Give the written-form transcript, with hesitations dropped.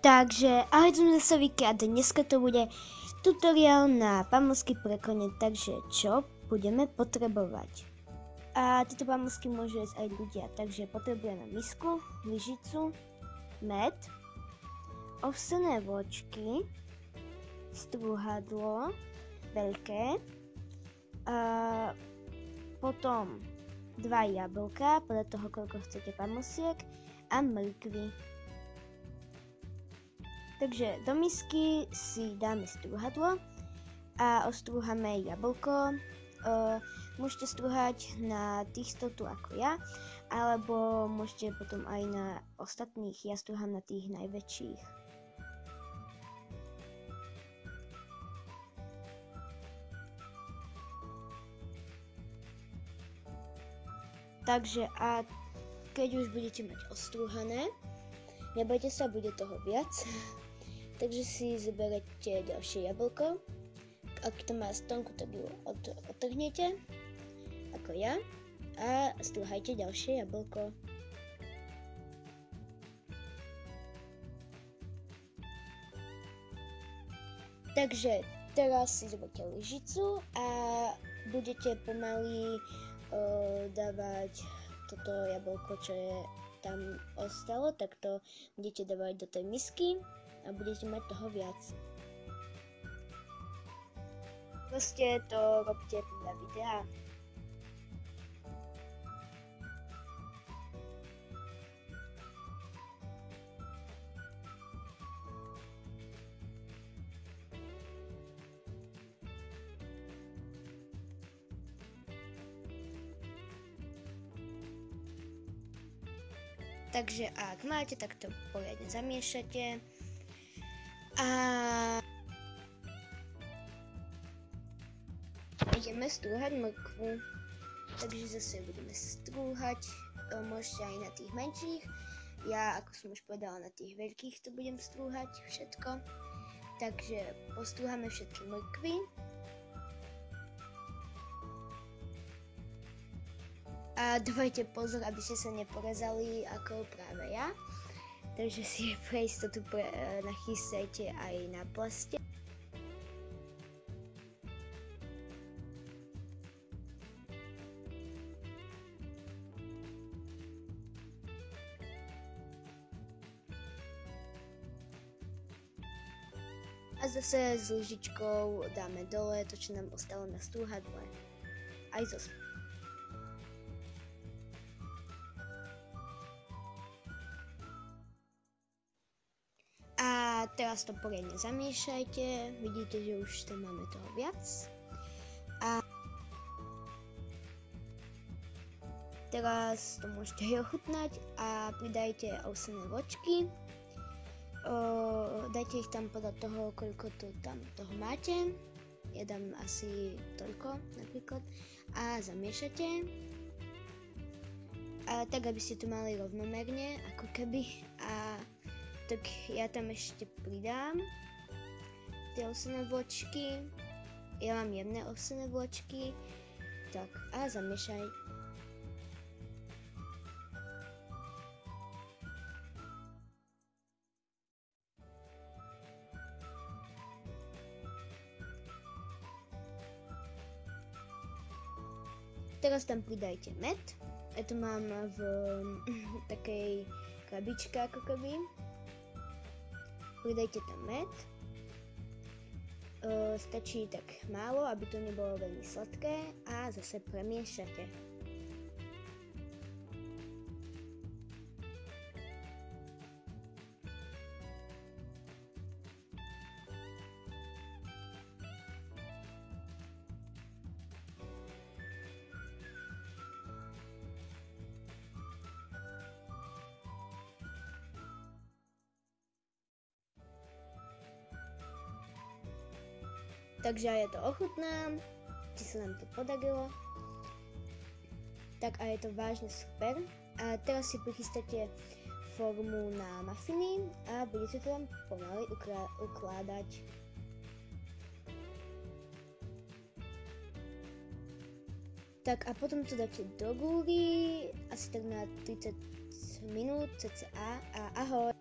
Takže ahoj, som zase Vika a dneska to bude tutoriál na pamlsky pre kone, takže čo budeme potrebovať. A tieto pamlsky môžu jesť aj ľudia, takže potrebujeme misku, lyžicu, med, ovsené vločky, strúhadlo veľké, a potom 2 jablka, podľa toho koľko chcete pamlsiek, a mrkvy. Takže do misky si dáme strúhadlo a ostrúhame jablko. Môžete strúhať na týchto tu ako ja, alebo môžete potom aj na ostatných. Ja strúham na tých najväčších. Takže a keď už budete mať ostrúhané, nebojte sa, bude toho viac. Takže si zoberete ďalšie jablko. Ak to má stonku, tak ju odtrhnete, ako ja. A strúhajte ďalšie jablko. Takže teraz si zoberte lyžicu a budete pomaly dávať toto jablko, čo je tam ostalo, tak to budete dávať do tej misky a budete mať toho viac. Proste to robte podľa videa. Takže ak máte, tak to poriadne zamiešate. A ideme strúhať mrkvu. Takže zase budeme strúhať, môžete aj na tých menších. Ja, ako som už povedala, na tých veľkých to budem strúhať všetko. Takže postrúhame všetky mrkvy. A dávajte pozor, aby ste sa neporezali ako práve ja. Takže si pre istotu nachystajte aj na plaste. A zase s lyžičkou dáme dole to, čo nám ostalo na strúhadle. Aj zo A teraz to poriadne zamiešajte, vidíte, že už tam máme toho viac. A teraz to môžete aj ochutnať a pridajte ovsené vločky. Dajte ich tam podľa toho, koľko to tam toho máte. Ja dám asi toľko napríklad. A zamiešate. A tak, aby ste to mali rovnomerne, ako keby. A tak ja tam ešte pridám tie ovsené vločky. Ja mám jemné ovsené vločky. Tak a zamiešaj. Teraz tam pridajte med. Ja to mám v takej krabičke ako keby. Pridajte tam med. Stačí tak málo, aby to nebolo veľmi sladké a zase premiešate. Takže ja to ochutnám, či sa nám to podarilo. Tak a je to vážne super. A teraz si prichystáte formu na mafiny a budete to tam pomaly ukládať. Tak a potom to dáte do gúry, asi tak na 30 minút cca a ahoj.